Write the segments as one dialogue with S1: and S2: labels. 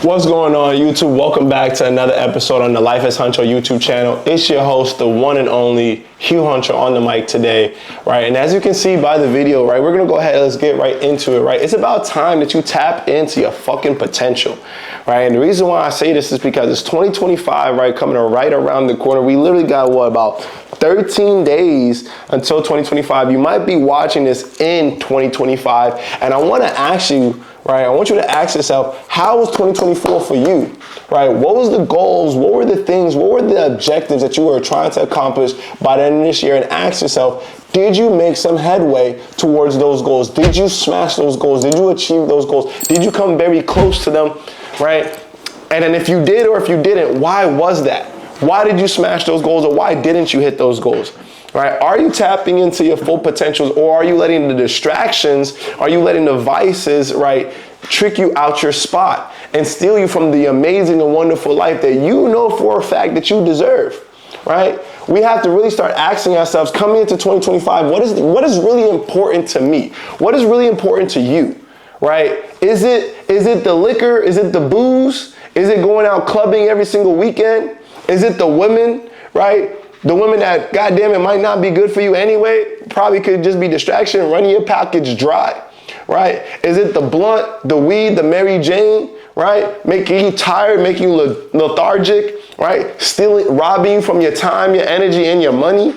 S1: What's going on, YouTube? Welcome back to another episode on the Life as Huncho YouTube channel. It's your host, the one and only Hugh Huncho, on the mic today, right? And as you can see by the video, right, we're gonna go ahead and let's get right into it, right? It's about time that you tap into your fucking potential, right? And the reason why I say this is because it's 2025, right, coming right around the corner. We literally got, what, about 13 days until 2025. You might be watching this in 2025, and I wanna ask you, right, I want you to ask yourself, how was 2024 for you, right? What was the goals? What were the things? What were the objectives that you were trying to accomplish by the end of this year? And ask yourself, did you make some headway towards those goals? Did you smash those goals? Did you achieve those goals? Did you come very close to them, right? And then if you did or if you didn't, why was that? Why did you smash those goals, or why didn't you hit those goals? Right? Are you tapping into your full potentials, or are you letting the distractions, are you letting the vices, right, trick you out your spot and steal you from the amazing and wonderful life that you know for a fact that you deserve, right? We have to really start asking ourselves, coming into 2025, what is really important to me? What is really important to you, right? Is it the liquor? Is it the booze? Is it going out clubbing every single weekend? Is it the women, right? The women that, goddamn it, might not be good for you anyway, probably could just be distraction, running your pockets dry, right? Is it the blunt, the weed, the Mary Jane, right? Making you tired, making you lethargic, right? Stealing, robbing you from your time, your energy, and your money.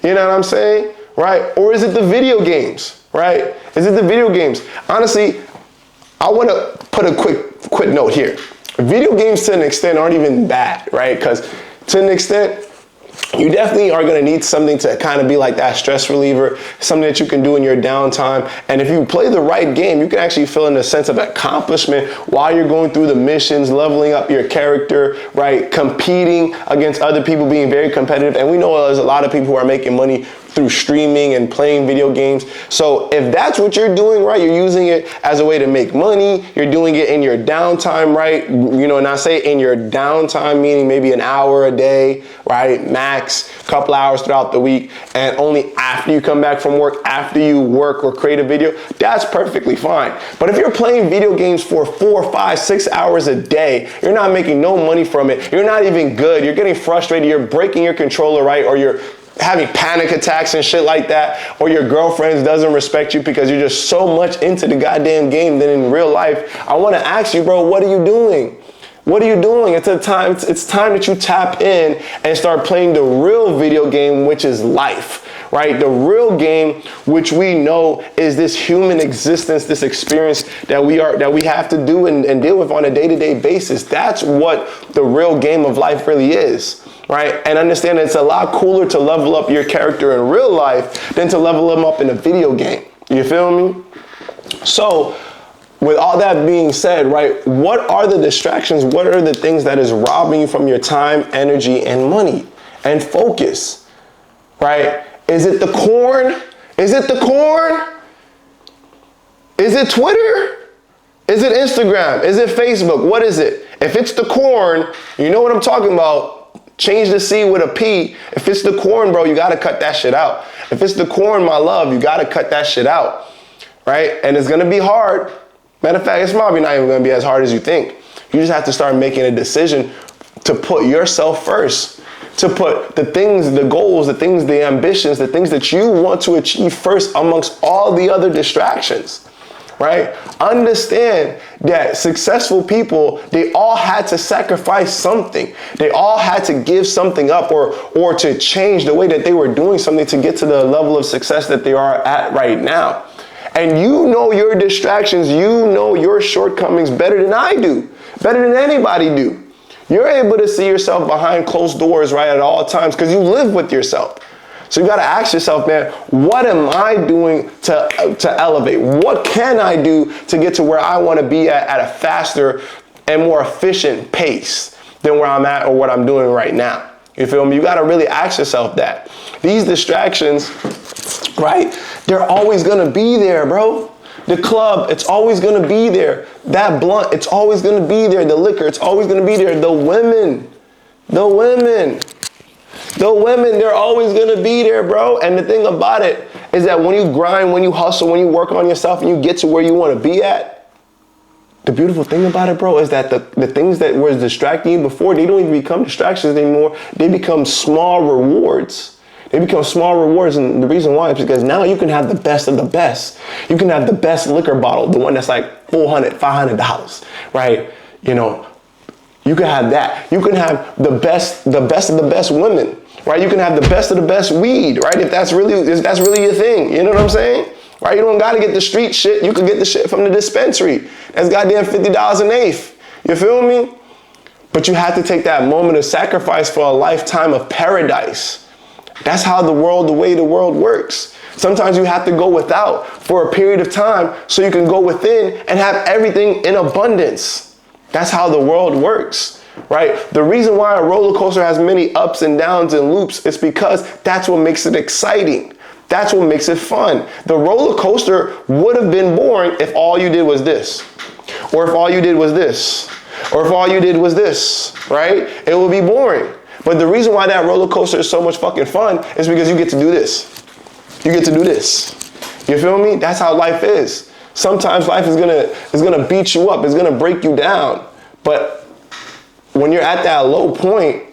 S1: You know what I'm saying, right? Or is it the video games, right? Is it the video games? Honestly, I want to put a quick note here. Video games, to an extent, aren't even bad, right? Because to an extent, you definitely are going to need something to kind of be like that stress reliever, something that you can do in your downtime. And if you play the right game, you can actually feel in a sense of accomplishment while you're going through the missions, leveling up your character, right? Competing against other people, being very competitive. And we know there's a lot of people who are making money through streaming and playing video games. So if that's what you're doing, right, you're using it as a way to make money, you're doing it in your downtime, right? You know, and I say in your downtime, meaning maybe an hour a day, right? Max, a couple hours throughout the week, and only after you come back from work, after you work or create a video, that's perfectly fine. But if you're playing video games for 4, 5, 6 hours a day, you're not making no money from it, you're not even good, you're getting frustrated, you're breaking your controller, right? Or you're having panic attacks and shit like that, or your girlfriend doesn't respect you because you're just so much into the goddamn game than in real life, I want to ask you, bro, what are you doing? What are you doing? It's time that you tap in and start playing the real video game, which is life, right? The real game, which we know is this human existence, this experience that we have to do and deal with on a day-to-day basis. That's what the real game of life really is, right? And understand that it's a lot cooler to level up your character in real life than to level them up in a video game. You feel me? So, with all that being said, right, what are the distractions? What are the things that is robbing you from your time, energy, and money and focus, right? Is it the corn? Is it the corn? Is it Twitter? Is it Instagram? Is it Facebook? What is it? If it's the corn, you know what I'm talking about. Change the C with a P. If it's the corn, bro, you got to cut that shit out. If it's the corn, my love, you got to cut that shit out, right? And it's going to be hard. Matter of fact, it's probably not even going to be as hard as you think. You just have to start making a decision to put yourself first, to put the things, the goals, the things, the ambitions, the things that you want to achieve first amongst all the other distractions, right? Understand that successful people, they all had to sacrifice something. They all had to give something up or to change the way that they were doing something to get to the level of success that they are at right now. And you know your distractions, you know your shortcomings better than I do, better than anybody do. You're able to see yourself behind closed doors, right, at all times because you live with yourself. So you got to ask yourself, man, what am I doing to elevate? What can I do to get to where I want to be at a faster and more efficient pace than where I'm at or what I'm doing right now? You feel me? You got to really ask yourself that. These distractions, right, they're always going to be there, bro. The club, it's always going to be there. That blunt, it's always going to be there. The liquor, it's always going to be there. The women, they're always going to be there, bro. And the thing about it is that when you grind, when you hustle, when you work on yourself and you get to where you want to be at, the beautiful thing about it, bro, is that the things that were distracting you before, they don't even become distractions anymore. They become small rewards. They become small rewards, and the reason why is because now you can have the best of the best. You can have the best liquor bottle, the one that's like $400, $500, right? You know, you can have that. You can have the best of the best women, right? You can have the best of the best weed, right? If that's really your thing, you know what I'm saying? Right? You don't gotta get the street shit. You can get the shit from the dispensary. That's goddamn $50 an eighth. You feel me? But you have to take that moment of sacrifice for a lifetime of paradise. That's how the way the world works. Sometimes you have to go without for a period of time so you can go within and have everything in abundance. That's how the world works, right? The reason why a roller coaster has many ups and downs and loops is because that's what makes it exciting. That's what makes it fun. The roller coaster would have been boring if all you did was this, or if all you did was this, or if all you did was this, right? It would be boring. But the reason why that roller coaster is so much fucking fun is because you get to do this. You get to do this. You feel me? That's how life is. Sometimes life is gonna beat you up. It's gonna break you down. But when you're at that low point,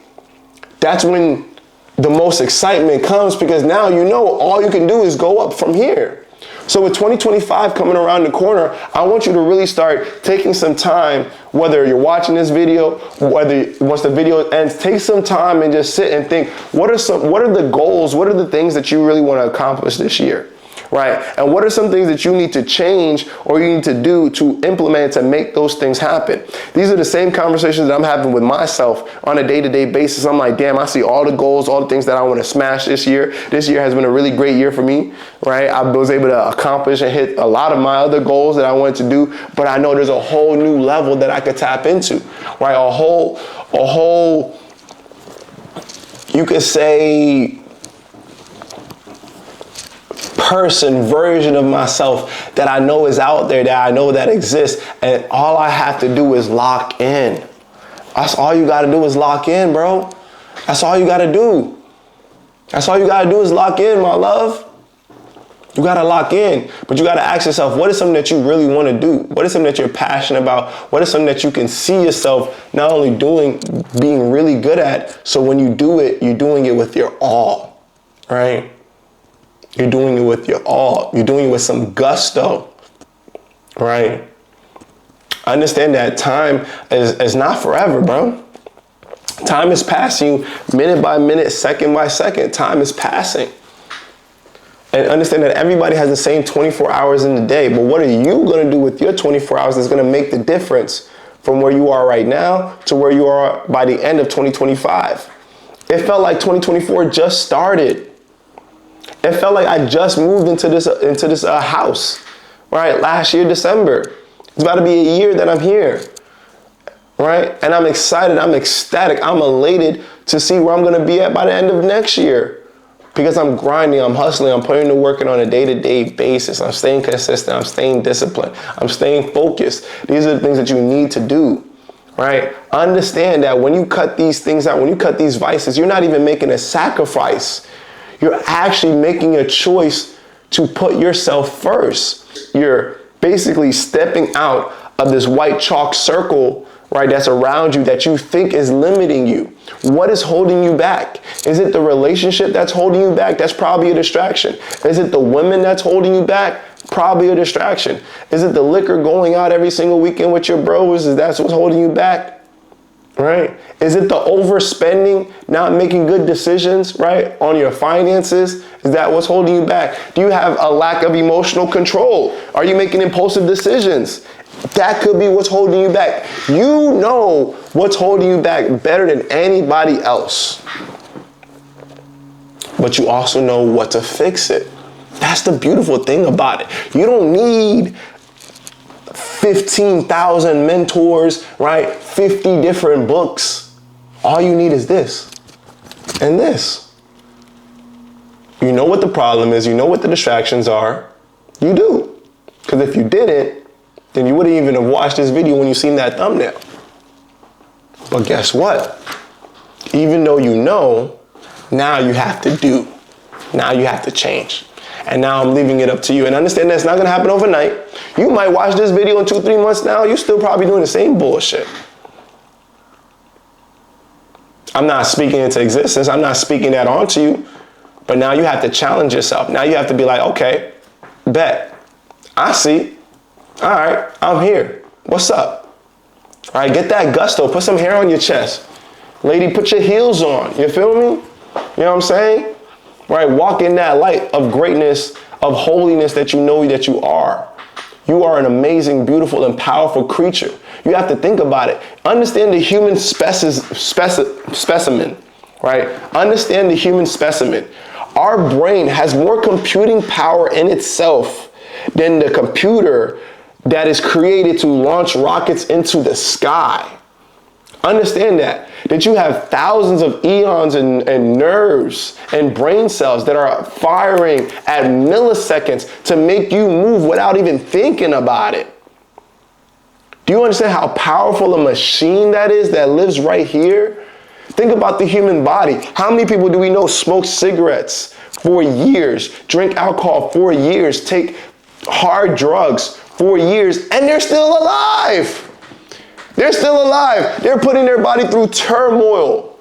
S1: that's when the most excitement comes, because now you know all you can do is go up from here. So with 2025 coming around the corner, I want you to really start taking some time, whether you're watching this video, once the video ends, take some time and just sit and think, what are the goals, what are the things that you really want to accomplish this year? Right? And what are some things that you need to change or you need to do to implement to make those things happen? These are the same conversations that I'm having with myself on a day-to-day basis. I'm like, damn, I see all the goals, all the things that I want to smash this year. This year has been a really great year for me, right? I was able to accomplish and hit a lot of my other goals that I wanted to do, but I know there's a whole new level that I could tap into, right? A whole, you could say, version of myself that I know is out there, that I know that exists, and all I have to do is lock in. That's all you gotta do is lock in, bro. That's all you gotta do. That's all you gotta do is lock in, my love. You gotta lock in, but you gotta ask yourself, what is something that you really wanna do? What is something that you're passionate about? What is something that you can see yourself not only doing, being really good at, so when you do it, you're doing it with your all, right? You're doing it with your all. You're doing it with some gusto, right? I understand that time is not forever, bro. Time is passing you minute by minute, second by second. Time is passing. And understand that everybody has the same 24 hours in the day, but what are you gonna do with your 24 hours that's gonna make the difference from where you are right now to where you are by the end of 2025? It felt like 2024 just started. It felt like I just moved into this house, right? Last year, December. It's about to be a year that I'm here, right? And I'm excited, I'm ecstatic, I'm elated to see where I'm gonna be at by the end of next year. Because I'm grinding, I'm hustling, I'm putting in work on a day-to-day basis. I'm staying consistent, I'm staying disciplined, I'm staying focused. These are the things that you need to do, right? Understand that when you cut these things out, when you cut these vices, you're not even making a sacrifice. You're actually making a choice to put yourself first. You're basically stepping out of this white chalk circle, right, that's around you that you think is limiting you. What is holding you back? Is it the relationship that's holding you back? That's probably a distraction. Is it the women that's holding you back? Probably a distraction. Is it the liquor going out every single weekend with your bros? Is that what's holding you back? Right? Is it the overspending, not making good decisions, right, on your finances? Is that what's holding you back? Do you have a lack of emotional control? Are you making impulsive decisions? That could be what's holding you back. You know what's holding you back better than anybody else. But you also know what to fix it. That's the beautiful thing about it. You don't need 15,000 mentors, right? 50 different books. All you need is this and this. You know what the problem is. You know what the distractions are. You do. Because if you didn't, then you wouldn't even have watched this video when you seen that thumbnail. But guess what? Even though you know, now you have to do. Now you have to change. and now I'm leaving it up to you. And understand that's not gonna happen overnight. You might watch this video in 2-3 months now, you're still probably doing the same bullshit. I'm not speaking into existence, I'm not speaking that onto you, but now you have to challenge yourself. Now you have to be like, okay, bet, I see, all right, I'm here, what's up? All right, get that gusto, put some hair on your chest. Lady, put your heels on, you feel me? You know what I'm saying? Right, walk in that light of greatness, of holiness that you know that you are. You are an amazing, beautiful, and powerful creature. You have to think about it. Understand the human specimen, right? Understand the human specimen. Our brain has more computing power in itself than the computer that is created to launch rockets into the sky. Understand that you have thousands of eons and nerves and brain cells that are firing at milliseconds to make you move without even thinking about it. Do you understand how powerful a machine that is that lives right here? Think about the human body. How many people do we know smoke cigarettes for years, drink alcohol for years, take hard drugs for years, and they're still alive? They're still alive. They're putting their body through turmoil,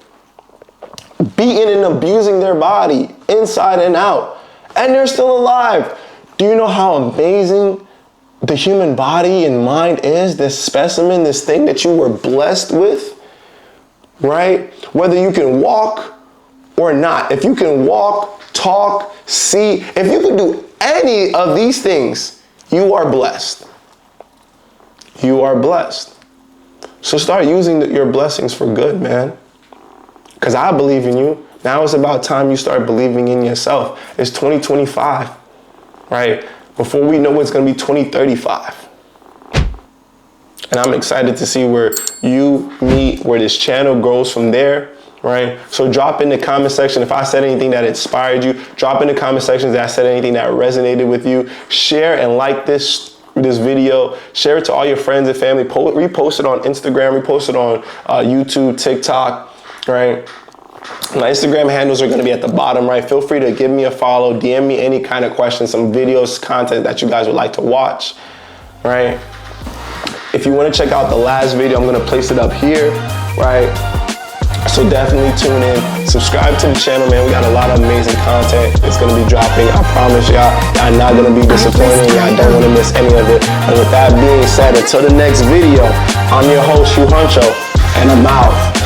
S1: beating and abusing their body inside and out, and they're still alive. Do you know how amazing the human body and mind is? This specimen, this thing that you were blessed with, right? Whether you can walk or not, if you can walk, talk, see, if you can do any of these things, you are blessed. You are blessed. So start using your blessings for good, man. Because I believe in you. Now it's about time you start believing in yourself. It's 2025, right? Before we know it's going to be 2035. And I'm excited to see where you, me, where this channel grows from there, right? So drop in the comment section if I said anything that inspired you. Drop in the comment section if I said anything that resonated with you. Share and like this video, share it to all your friends and family, repost it on Instagram, repost it on YouTube, TikTok, right? My Instagram handles are going to be at the bottom, right? Feel free to give me a follow, DM me any kind of questions, some videos, content that you guys would like to watch, right? If you want to check out the last video, I'm going to place it up here, right? So definitely tune in, subscribe to the channel, man. We got a lot of amazing content. It's gonna be dropping. I promise y'all not gonna be disappointed. Y'all don't wanna miss any of it. And with that being said, until the next video, I'm your host, Hugh Huncho, and I'm out.